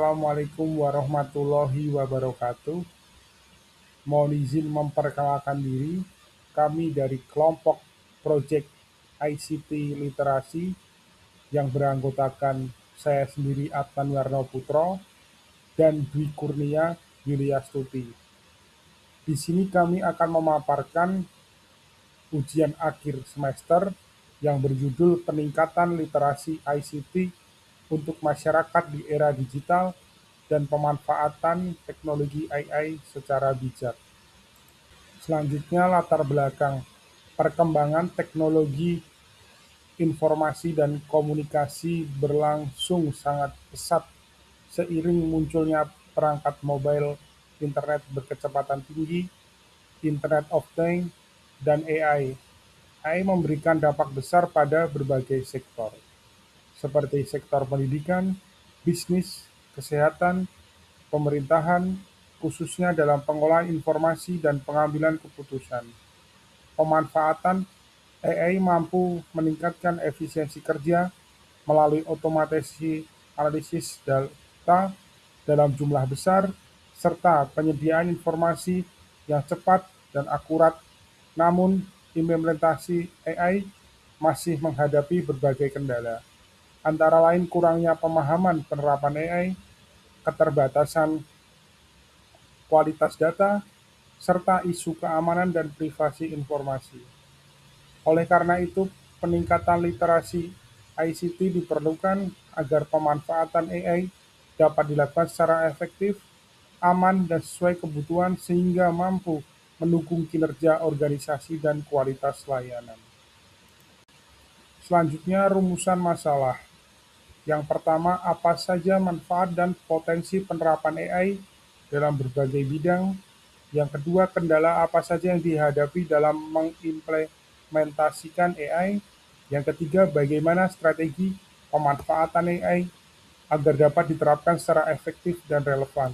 Assalamualaikum warahmatullahi wabarakatuh. Mohon izin memperkenalkan diri. Kami dari kelompok Project ICT Literasi yang beranggotakan saya sendiri Adnan Warno Putro dan Dwi Kurnia Yuliastuti. Di sini kami akan memaparkan ujian akhir semester yang berjudul Peningkatan Literasi ICT untuk Masyarakat di Era Digital dan Pemanfaatan Teknologi AI secara Bijak. Selanjutnya latar belakang perkembangan teknologi informasi dan komunikasi berlangsung sangat pesat seiring munculnya perangkat mobile, internet berkecepatan tinggi, Internet of Things, dan AI. AI memberikan dampak besar pada berbagai sektor, seperti sektor pendidikan, bisnis, kesehatan, pemerintahan, khususnya dalam pengolahan informasi dan pengambilan keputusan. Pemanfaatan AI mampu meningkatkan efisiensi kerja melalui otomatisasi analisis data dalam jumlah besar, serta penyediaan informasi yang cepat dan akurat. Namun, implementasi AI masih menghadapi berbagai kendala, antara lain kurangnya pemahaman penerapan AI, keterbatasan kualitas data, serta isu keamanan dan privasi informasi. Oleh karena itu, peningkatan literasi ICT diperlukan agar pemanfaatan AI dapat dilakukan secara efektif, aman, dan sesuai kebutuhan sehingga mampu mendukung kinerja organisasi dan kualitas layanan. Selanjutnya, rumusan masalah. Yang pertama, apa saja manfaat dan potensi penerapan AI dalam berbagai bidang. Yang kedua, kendala apa saja yang dihadapi dalam mengimplementasikan AI. Yang ketiga, bagaimana strategi pemanfaatan AI agar dapat diterapkan secara efektif dan relevan.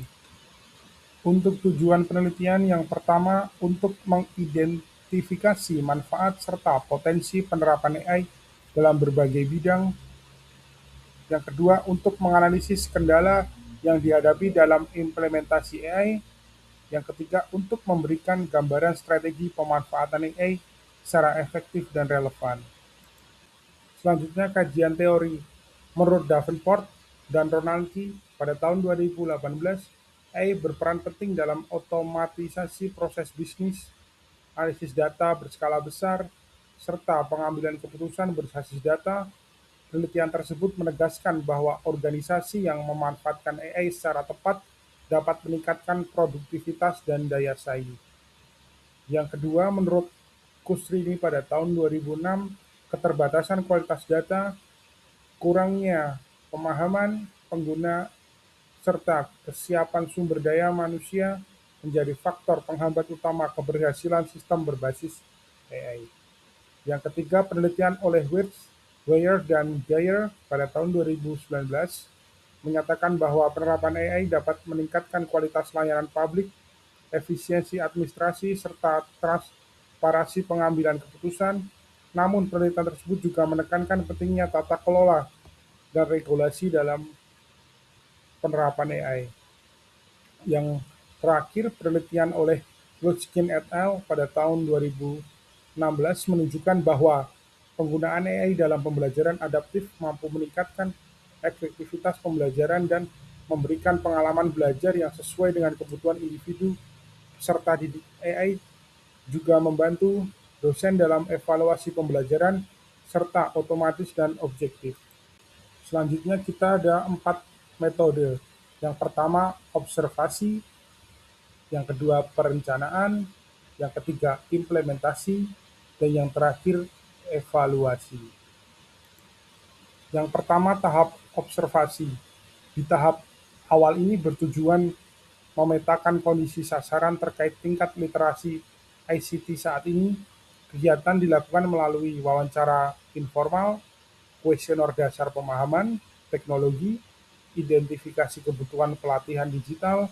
Untuk tujuan penelitian, yang pertama, untuk mengidentifikasi manfaat serta potensi penerapan AI dalam berbagai bidang. Yang kedua, untuk menganalisis kendala yang dihadapi dalam implementasi AI. Yang ketiga, untuk memberikan gambaran strategi pemanfaatan AI secara efektif dan relevan. Selanjutnya, kajian teori. Menurut Davenport dan Ronaldi, pada tahun 2018, AI berperan penting dalam otomatisasi proses bisnis, analisis data berskala besar, serta pengambilan keputusan berbasis data. Penelitian tersebut menegaskan bahwa organisasi yang memanfaatkan AI secara tepat dapat meningkatkan produktivitas dan daya saing. Yang kedua, menurut Kusrini pada tahun 2006, keterbatasan kualitas data, kurangnya pemahaman pengguna, serta kesiapan sumber daya manusia menjadi faktor penghambat utama keberhasilan sistem berbasis AI. Yang ketiga, penelitian oleh Wirtz, Weyer, dan Geyer pada tahun 2019 menyatakan bahwa penerapan AI dapat meningkatkan kualitas layanan publik, efisiensi administrasi, serta transparansi pengambilan keputusan. Namun, penelitian tersebut juga menekankan pentingnya tata kelola dan regulasi dalam penerapan AI. Yang terakhir, penelitian oleh Lutschkin et al. Pada tahun 2016 menunjukkan bahwa penggunaan AI dalam pembelajaran adaptif mampu meningkatkan efektivitas pembelajaran dan memberikan pengalaman belajar yang sesuai dengan kebutuhan individu, serta didik AI juga membantu dosen dalam evaluasi pembelajaran, serta otomatis dan objektif. Selanjutnya kita ada 4 metode. Yang pertama, observasi. Yang kedua, perencanaan. Yang ketiga, implementasi. Dan yang terakhir, evaluasi. Yang pertama, tahap observasi. Di tahap awal ini bertujuan memetakan kondisi sasaran terkait tingkat literasi ICT saat ini. Kegiatan dilakukan melalui wawancara informal, kuesioner dasar pemahaman teknologi, identifikasi kebutuhan pelatihan digital,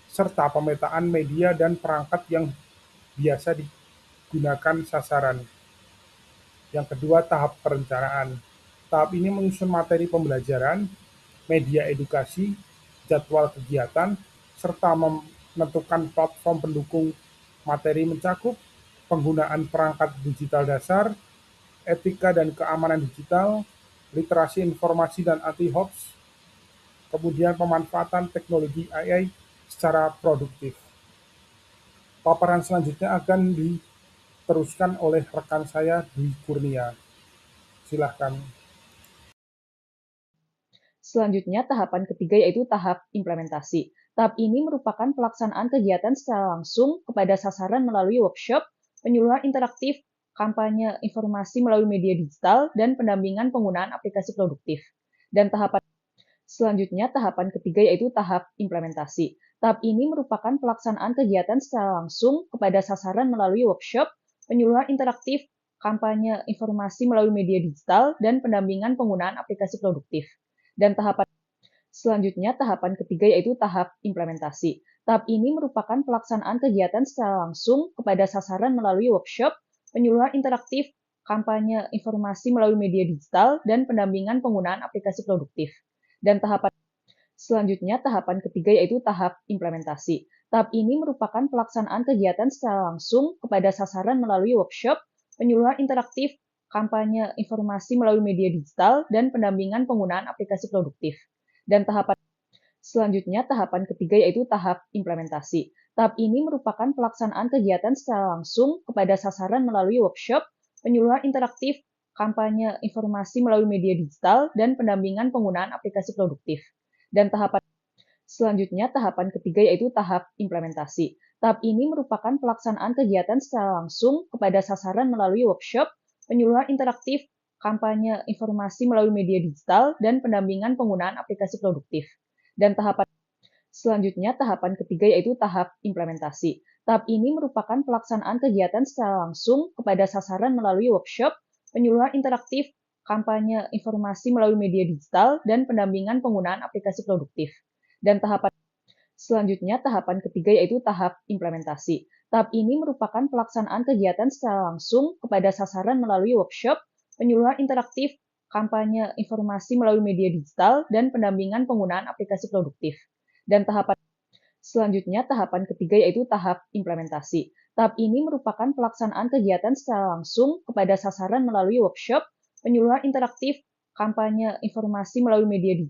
serta pemetaan media dan perangkat yang biasa digunakan sasaran. Yang kedua, tahap perencanaan. Tahap ini menyusun materi pembelajaran, media edukasi, jadwal kegiatan, serta menentukan platform pendukung materi mencakup penggunaan perangkat digital dasar, etika dan keamanan digital, literasi informasi dan anti-hoax, kemudian pemanfaatan teknologi AI secara produktif. Paparan selanjutnya akan diteruskan oleh rekan saya Dwi Kurnia. Silahkan. Selanjutnya, tahapan ketiga yaitu tahap implementasi. Tahap ini merupakan pelaksanaan kegiatan secara langsung kepada sasaran melalui workshop, penyuluhan interaktif, kampanye informasi melalui media digital, dan pendampingan penggunaan aplikasi produktif. Dan tahapan ketiga yaitu tahap implementasi. Tahap ini merupakan pelaksanaan kegiatan secara langsung kepada sasaran melalui workshop, penyuluhan interaktif, kampanye informasi melalui media digital, dan pendampingan penggunaan aplikasi produktif. Dan tahapan ketiga yaitu tahap implementasi. Tahap ini merupakan pelaksanaan kegiatan secara langsung kepada sasaran melalui workshop, penyuluhan interaktif, kampanye informasi melalui media digital, dan pendampingan penggunaan aplikasi produktif. Dan tahapan ketiga yaitu tahap implementasi. Tahap ini merupakan pelaksanaan kegiatan secara langsung kepada sasaran melalui workshop, penyuluhan interaktif, kampanye informasi melalui media digital, dan pendampingan penggunaan aplikasi produktif. Dan tahapan ketiga yaitu tahap implementasi. Tahap ini merupakan pelaksanaan kegiatan secara langsung kepada sasaran melalui workshop, penyuluhan interaktif, kampanye informasi melalui media digital, dan pendampingan penggunaan aplikasi produktif. Dan tahapan ketiga yaitu tahap implementasi. Tahap ini merupakan pelaksanaan kegiatan secara langsung kepada sasaran melalui workshop, penyuluhan interaktif, kampanye informasi melalui media digital, dan pendampingan penggunaan aplikasi produktif. Dan tahapan ketiga yaitu tahap implementasi. Tahap ini merupakan pelaksanaan kegiatan secara langsung kepada sasaran melalui workshop, penyuluhan interaktif, kampanye informasi melalui media digital, dan pendampingan penggunaan aplikasi produktif. Dan tahapan ketiga yaitu tahap implementasi. Tahap ini merupakan pelaksanaan kegiatan secara langsung kepada sasaran melalui workshop, penyuluhan interaktif, kampanye informasi melalui media digital, dan pendampingan penggunaan aplikasi produktif. Dan tahapan ketiga yaitu tahap implementasi. Tahap ini merupakan pelaksanaan kegiatan secara langsung kepada sasaran melalui workshop, penyuluhan interaktif, kampanye informasi melalui media digital,